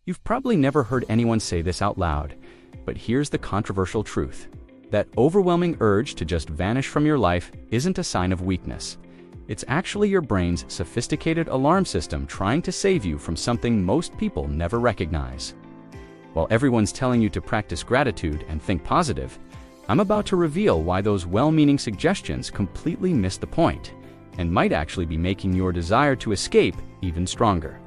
You've probably never heard anyone say this out loud, but here's the controversial truth. That overwhelming urge to just vanish from your life isn't a sign of weakness. It's actually your brain's sophisticated alarm system trying to save you from something most people never recognize. While everyone's telling you to practice gratitude and think positive, I'm about to reveal why those well-meaning suggestions completely miss the point and might actually be making your desire to escape even stronger.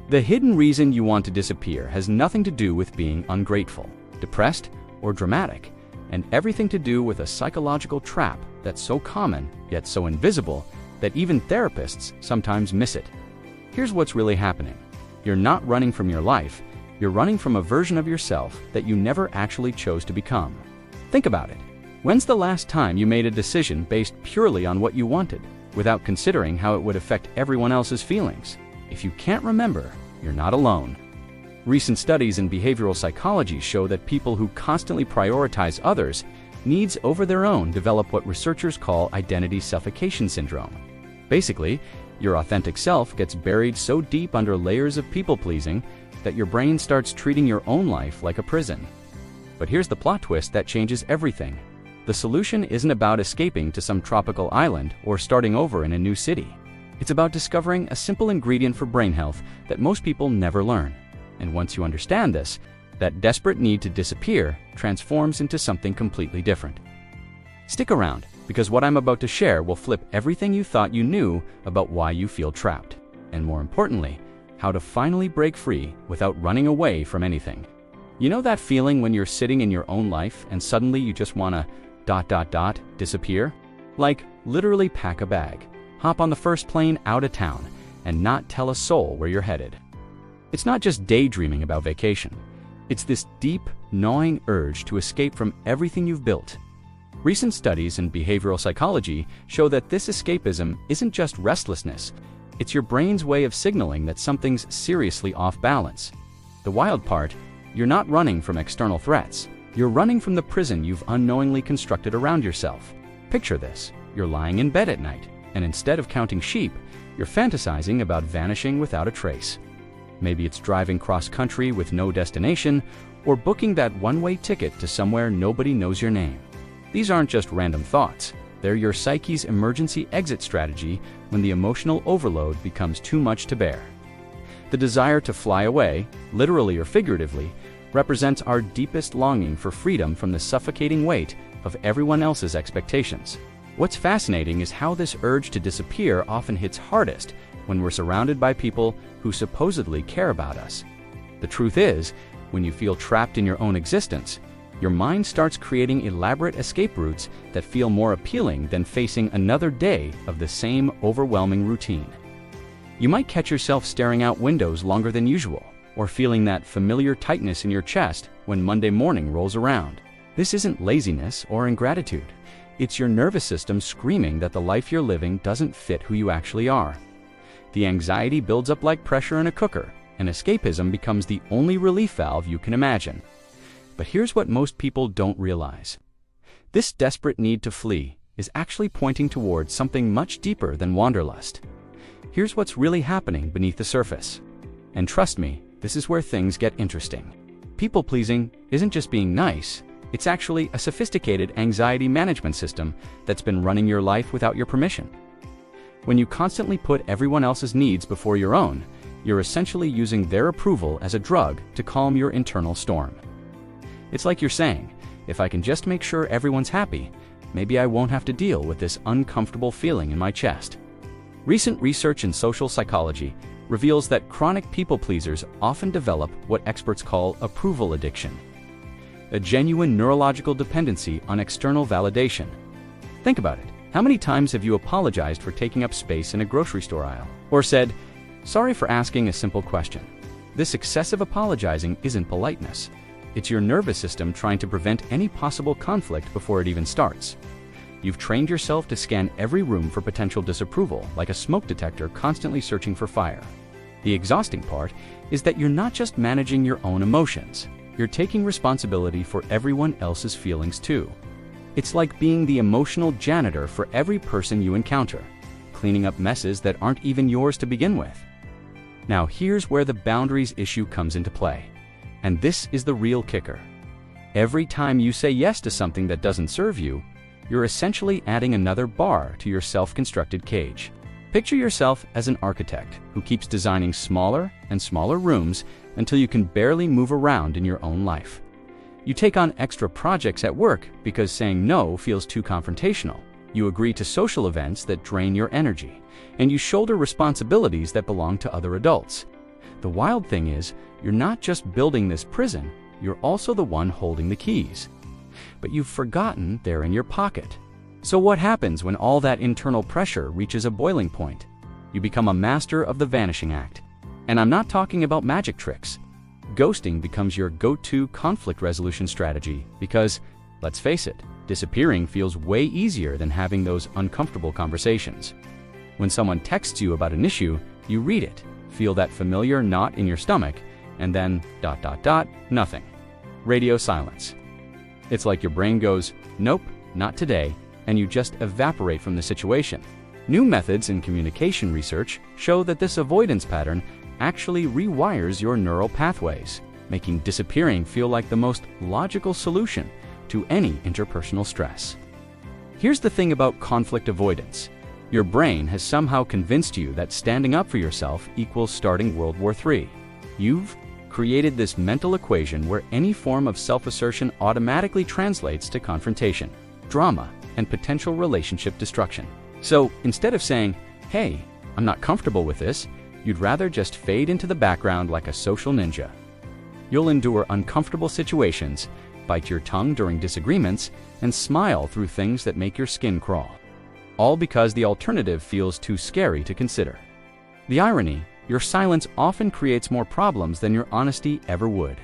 The hidden reason you want to disappear has nothing to do with being ungrateful, depressed, or dramatic, and everything to do with a psychological trap that's so common yet so invisible that even therapists sometimes miss it. Here's what's really happening. You're not running from your life, you're running from a version of yourself that you never actually chose to become. Think about it. When's the last time you made a decision based purely on what you wanted, without considering how it would affect everyone else's feelings? If you can't remember, you're not alone. Recent studies in behavioral psychology show that people who constantly prioritize others' needs over their own develop what researchers call identity suffocation syndrome. Basically, your authentic self gets buried so deep under layers of people-pleasing that your brain starts treating your own life like a prison. But here's the plot twist that changes everything. The solution isn't about escaping to some tropical island or starting over in a new city. It's about discovering a simple ingredient for brain health that most people never learn. And once you understand this, that desperate need to disappear transforms into something completely different. Stick around, because what I'm about to share will flip everything you thought you knew about why you feel trapped, and more importantly, how to finally break free without running away from anything. You know that feeling when you're sitting in your own life and suddenly you just wanna ... disappear? Like, literally pack a bag, hop on the first plane out of town, and not tell a soul where you're headed. It's not just daydreaming about vacation. It's this deep, gnawing urge to escape from everything you've built. Recent studies in behavioral psychology show that this escapism isn't just restlessness. It's your brain's way of signaling that something's seriously off balance. The wild part, you're not running from external threats. You're running from the prison you've unknowingly constructed around yourself. Picture this. You're lying in bed at night, and instead of counting sheep, you're fantasizing about vanishing without a trace. Maybe it's driving cross-country with no destination, or booking that one-way ticket to somewhere nobody knows your name. These aren't just random thoughts. They're your psyche's emergency exit strategy when the emotional overload becomes too much to bear. The desire to fly away, literally or figuratively, represents our deepest longing for freedom from the suffocating weight of everyone else's expectations. What's fascinating is how this urge to disappear often hits hardest when we're surrounded by people who supposedly care about us. The truth is, when you feel trapped in your own existence, your mind starts creating elaborate escape routes that feel more appealing than facing another day of the same overwhelming routine. You might catch yourself staring out windows longer than usual, or feeling that familiar tightness in your chest when Monday morning rolls around. This isn't laziness or ingratitude. It's your nervous system screaming that the life you're living doesn't fit who you actually are. The anxiety builds up like pressure in a cooker, and escapism becomes the only relief valve you can imagine. But here's what most people don't realize. This desperate need to flee is actually pointing towards something much deeper than wanderlust. Here's what's really happening beneath the surface. And trust me, this is where things get interesting. People-pleasing isn't just being nice, it's actually a sophisticated anxiety management system that's been running your life without your permission. When you constantly put everyone else's needs before your own, you're essentially using their approval as a drug to calm your internal storm. It's like you're saying, if I can just make sure everyone's happy, maybe I won't have to deal with this uncomfortable feeling in my chest. Recent research in social psychology reveals that chronic people-pleasers often develop what experts call approval addiction, a genuine neurological dependency on external validation. Think about it. How many times have you apologized for taking up space in a grocery store aisle? Or said, "Sorry for asking a simple question"? This excessive apologizing isn't politeness. It's your nervous system trying to prevent any possible conflict before it even starts. You've trained yourself to scan every room for potential disapproval, like a smoke detector constantly searching for fire. The exhausting part is that you're not just managing your own emotions. You're taking responsibility for everyone else's feelings too. It's like being the emotional janitor for every person you encounter, cleaning up messes that aren't even yours to begin with. Now here's where the boundaries issue comes into play. And this is the real kicker. Every time you say yes to something that doesn't serve you, you're essentially adding another bar to your self-constructed cage. Picture yourself as an architect who keeps designing smaller and smaller rooms until you can barely move around in your own life. You take on extra projects at work because saying no feels too confrontational. You agree to social events that drain your energy, and you shoulder responsibilities that belong to other adults. The wild thing is, you're not just building this prison, you're also the one holding the keys. But you've forgotten they're in your pocket. So what happens when all that internal pressure reaches a boiling point? You become a master of the vanishing act. And I'm not talking about magic tricks. Ghosting becomes your go-to conflict resolution strategy because, let's face it, disappearing feels way easier than having those uncomfortable conversations. When someone texts you about an issue, you read it, feel that familiar knot in your stomach, and then ... nothing. Radio silence. It's like your brain goes, nope, not today, and you just evaporate from the situation. New methods in communication research show that this avoidance pattern actually rewires your neural pathways, making disappearing feel like the most logical solution to any interpersonal stress. Here's the thing about conflict avoidance. Your brain has somehow convinced you that standing up for yourself equals starting World War III. You've created this mental equation where any form of self-assertion automatically translates to confrontation, drama, and potential relationship destruction. So instead of saying, hey, I'm not comfortable with this, you'd rather just fade into the background like a social ninja. You'll endure uncomfortable situations, bite your tongue during disagreements, and smile through things that make your skin crawl. All because the alternative feels too scary to consider. The irony, your silence often creates more problems than your honesty ever would.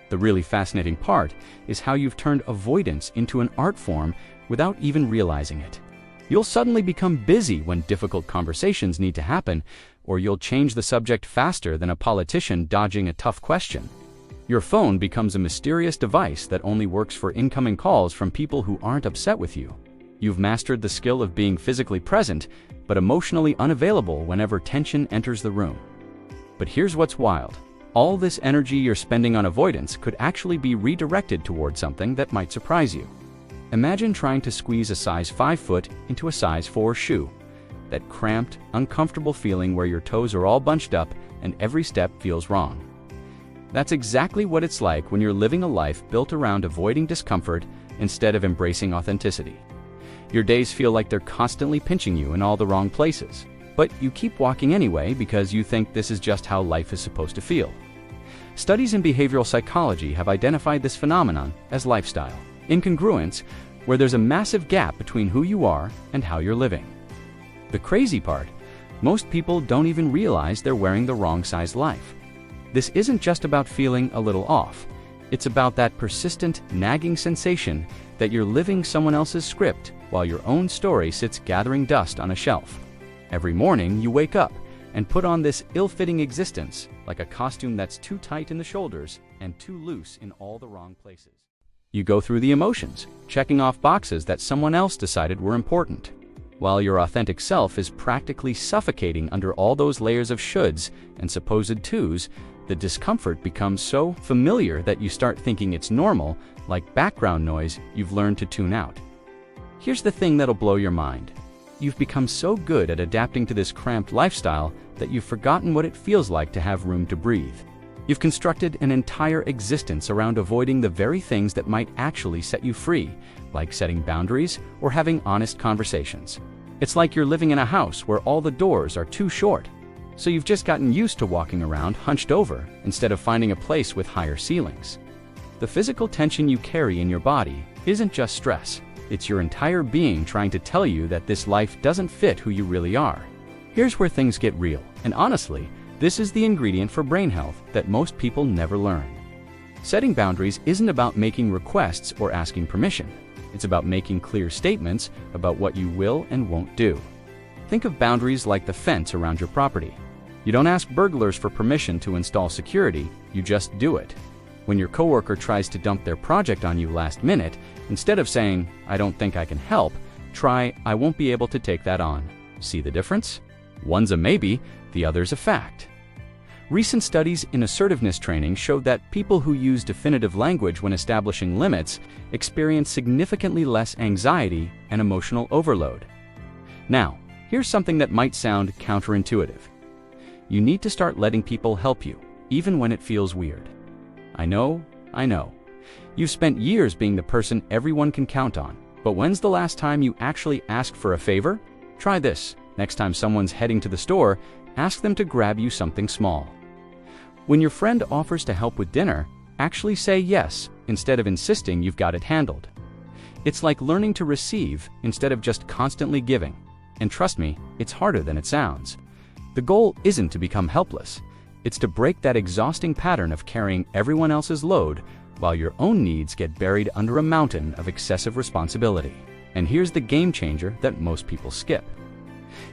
The really fascinating part is how you've turned avoidance into an art form without even realizing it. You'll suddenly become busy when difficult conversations need to happen, or you'll change the subject faster than a politician dodging a tough question. Your phone becomes a mysterious device that only works for incoming calls from people who aren't upset with you. You've mastered the skill of being physically present, but emotionally unavailable whenever tension enters the room. But here's what's wild. All this energy you're spending on avoidance could actually be redirected toward something that might surprise you. Imagine trying to squeeze a size 5 foot into a size 4 shoe. That cramped, uncomfortable feeling where your toes are all bunched up and every step feels wrong. That's exactly what it's like when you're living a life built around avoiding discomfort instead of embracing authenticity. Your days feel like they're constantly pinching you in all the wrong places, but you keep walking anyway because you think this is just how life is supposed to feel. Studies in behavioral psychology have identified this phenomenon as lifestyle incongruence, where there's a massive gap between who you are and how you're living. The crazy part, most people don't even realize they're wearing the wrong size life. This isn't just about feeling a little off. It's about that persistent, nagging sensation that you're living someone else's script while your own story sits gathering dust on a shelf. Every morning you wake up and put on this ill-fitting existence, like a costume that's too tight in the shoulders and too loose in all the wrong places. You go through the emotions, checking off boxes that someone else decided were important, while your authentic self is practically suffocating under all those layers of shoulds and supposed tos. The discomfort becomes so familiar that you start thinking it's normal, like background noise you've learned to tune out. Here's the thing that'll blow your mind. You've become so good at adapting to this cramped lifestyle that you've forgotten what it feels like to have room to breathe. You've constructed an entire existence around avoiding the very things that might actually set you free, like setting boundaries or having honest conversations. It's like you're living in a house where all the doors are too short, so you've just gotten used to walking around hunched over instead of finding a place with higher ceilings. The physical tension you carry in your body isn't just stress. It's your entire being trying to tell you that this life doesn't fit who you really are. Here's where things get real, and honestly, this is the ingredient for brain health that most people never learn. Setting boundaries isn't about making requests or asking permission. It's about making clear statements about what you will and won't do. Think of boundaries like the fence around your property. You don't ask burglars for permission to install security, you just do it. When your coworker tries to dump their project on you last minute, instead of saying, "I don't think I can help," try, "I won't be able to take that on." See the difference? One's a maybe, the other's a fact. Recent studies in assertiveness training showed that people who use definitive language when establishing limits experience significantly less anxiety and emotional overload. Now, here's something that might sound counterintuitive. You need to start letting people help you, even when it feels weird. I know. You've spent years being the person everyone can count on, but when's the last time you actually asked for a favor? Try this. Next time someone's heading to the store, ask them to grab you something small. When your friend offers to help with dinner, actually say yes instead of insisting you've got it handled. It's like learning to receive instead of just constantly giving. And trust me, it's harder than it sounds. The goal isn't to become helpless. It's to break that exhausting pattern of carrying everyone else's load while your own needs get buried under a mountain of excessive responsibility. And here's the game changer that most people skip.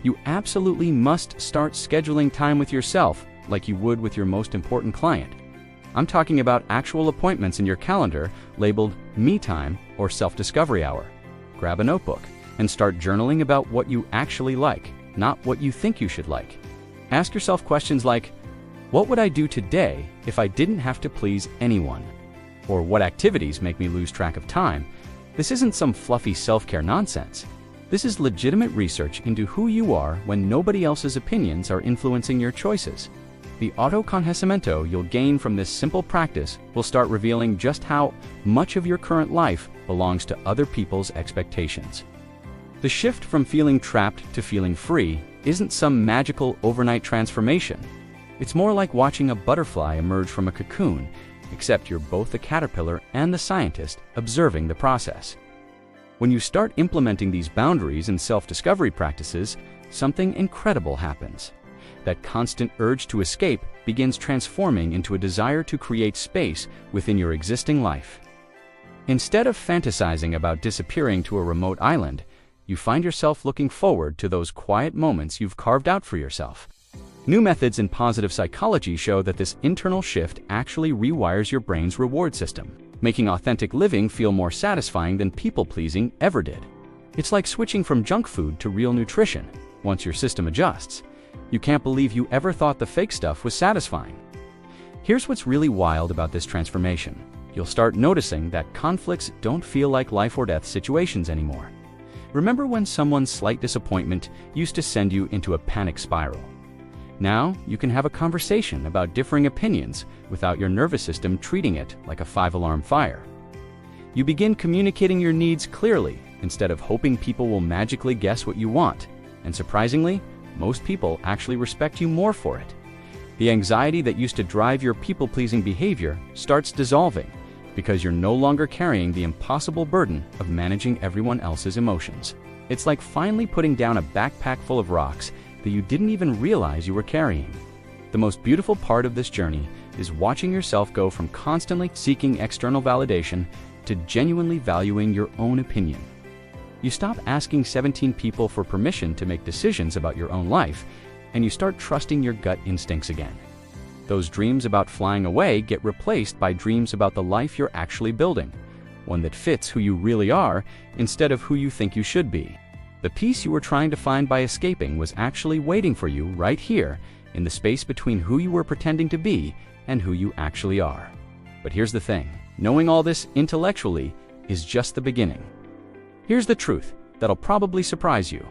You absolutely must start scheduling time with yourself like you would with your most important client. I'm talking about actual appointments in your calendar labeled me time or self-discovery hour. Grab a notebook and start journaling about what you actually like, not what you think you should like. Ask yourself questions like, what would I do today if I didn't have to please anyone? Or what activities make me lose track of time? This isn't some fluffy self-care nonsense. This is legitimate research into who you are when nobody else's opinions are influencing your choices. The autoconocimiento you'll gain from this simple practice will start revealing just how much of your current life belongs to other people's expectations. The shift from feeling trapped to feeling free isn't some magical overnight transformation. It's more like watching a butterfly emerge from a cocoon, except you're both the caterpillar and the scientist observing the process. When you start implementing these boundaries and self-discovery practices, something incredible happens. That constant urge to escape begins transforming into a desire to create space within your existing life. Instead of fantasizing about disappearing to a remote island, you find yourself looking forward to those quiet moments you've carved out for yourself. New methods in positive psychology show that this internal shift actually rewires your brain's reward system, making authentic living feel more satisfying than people-pleasing ever did. It's like switching from junk food to real nutrition. Once your system adjusts, you can't believe you ever thought the fake stuff was satisfying. Here's what's really wild about this transformation. You'll start noticing that conflicts don't feel like life or death situations anymore. Remember when someone's slight disappointment used to send you into a panic spiral? Now, you can have a conversation about differing opinions without your nervous system treating it like a 5-alarm fire. You begin communicating your needs clearly instead of hoping people will magically guess what you want. And surprisingly, most people actually respect you more for it. The anxiety that used to drive your people-pleasing behavior starts dissolving because you're no longer carrying the impossible burden of managing everyone else's emotions. It's like finally putting down a backpack full of rocks that you didn't even realize you were carrying. The most beautiful part of this journey is watching yourself go from constantly seeking external validation to genuinely valuing your own opinion. You stop asking 17 people for permission to make decisions about your own life, and you start trusting your gut instincts again. Those dreams about flying away get replaced by dreams about the life you're actually building, one that fits who you really are instead of who you think you should be. The peace you were trying to find by escaping was actually waiting for you right here in the space between who you were pretending to be and who you actually are. But here's the thing, knowing all this intellectually is just the beginning. Here's the truth that'll probably surprise you.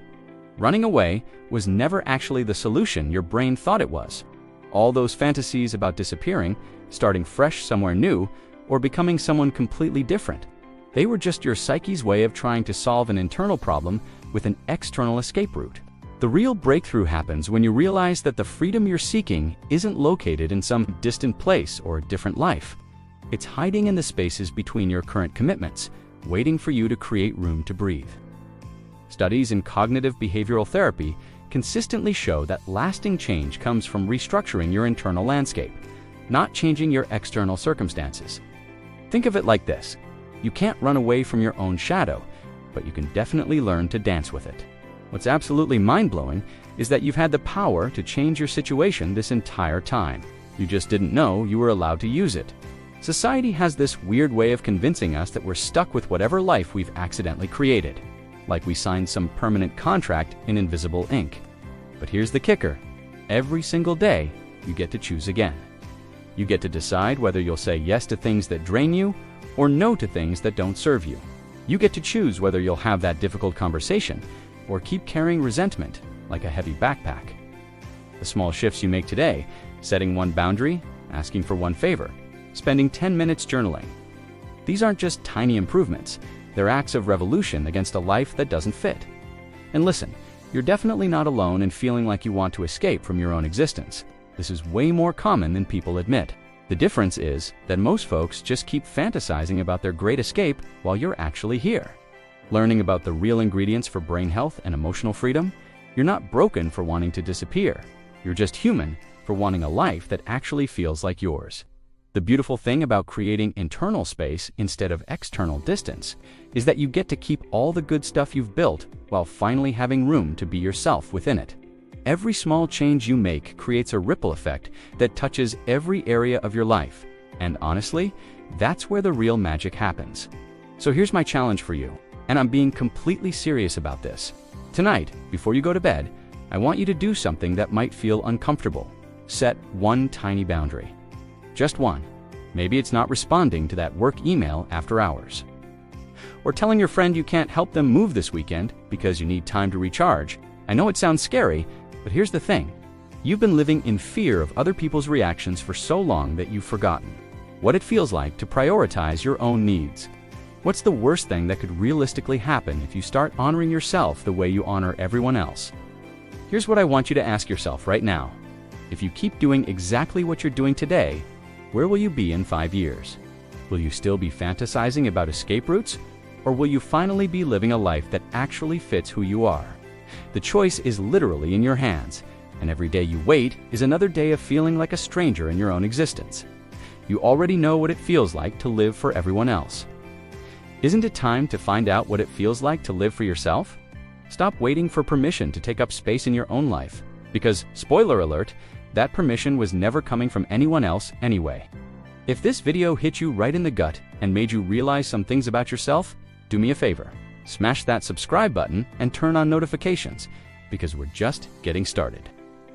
Running away was never actually the solution your brain thought it was. All those fantasies about disappearing, starting fresh somewhere new, or becoming someone completely different, they were just your psyche's way of trying to solve an internal problem with an external escape route. The real breakthrough happens when you realize that the freedom you're seeking isn't located in some distant place or a different life. It's hiding in the spaces between your current commitments, waiting for you to create room to breathe. Studies in cognitive behavioral therapy consistently show that lasting change comes from restructuring your internal landscape, not changing your external circumstances. Think of it like this. You can't run away from your own shadow, but you can definitely learn to dance with it. What's absolutely mind-blowing is that you've had the power to change your situation this entire time. You just didn't know you were allowed to use it. Society has this weird way of convincing us that we're stuck with whatever life we've accidentally created, like we signed some permanent contract in invisible ink. But here's the kicker. Every single day, you get to choose again. You get to decide whether you'll say yes to things that drain you or no to things that don't serve you. You get to choose whether you'll have that difficult conversation or keep carrying resentment like a heavy backpack. The small shifts you make today, setting one boundary, asking for one favor, spending 10 minutes journaling. These aren't just tiny improvements, they're acts of revolution against a life that doesn't fit. And listen, you're definitely not alone in feeling like you want to escape from your own existence. This is way more common than people admit. The difference is that most folks just keep fantasizing about their great escape while you're actually here. Learning about the real ingredients for brain health and emotional freedom, you're not broken for wanting to disappear. You're just human for wanting a life that actually feels like yours. The beautiful thing about creating internal space instead of external distance is that you get to keep all the good stuff you've built while finally having room to be yourself within it. Every small change you make creates a ripple effect that touches every area of your life. And honestly, that's where the real magic happens. So here's my challenge for you, and I'm being completely serious about this. Tonight, before you go to bed, I want you to do something that might feel uncomfortable. Set one tiny boundary. Just one. Maybe it's not responding to that work email after hours. Or telling your friend you can't help them move this weekend because you need time to recharge. I know it sounds scary, but here's the thing. You've been living in fear of other people's reactions for so long that you've forgotten what it feels like to prioritize your own needs. What's the worst thing that could realistically happen if you start honoring yourself the way you honor everyone else? Here's what I want you to ask yourself right now. If you keep doing exactly what you're doing today, where will you be in 5 years? Will you still be fantasizing about escape routes? Or will you finally be living a life that actually fits who you are? The choice is literally in your hands, and every day you wait is another day of feeling like a stranger in your own existence. You already know what it feels like to live for everyone else. Isn't it time to find out what it feels like to live for yourself? Stop waiting for permission to take up space in your own life, because, spoiler alert, that permission was never coming from anyone else anyway. If this video hit you right in the gut and made you realize some things about yourself, do me a favor. Smash that subscribe button and turn on notifications, because we're just getting started.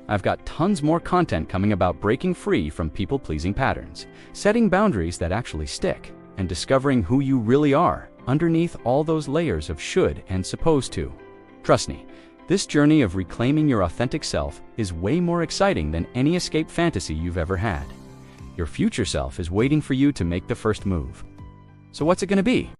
I've got tons more content coming about breaking free from people-pleasing patterns, setting boundaries that actually stick, and discovering who you really are underneath all those layers of should and supposed to. Trust me, this journey of reclaiming your authentic self is way more exciting than any escape fantasy you've ever had. Your future self is waiting for you to make the first move. So what's it going to be?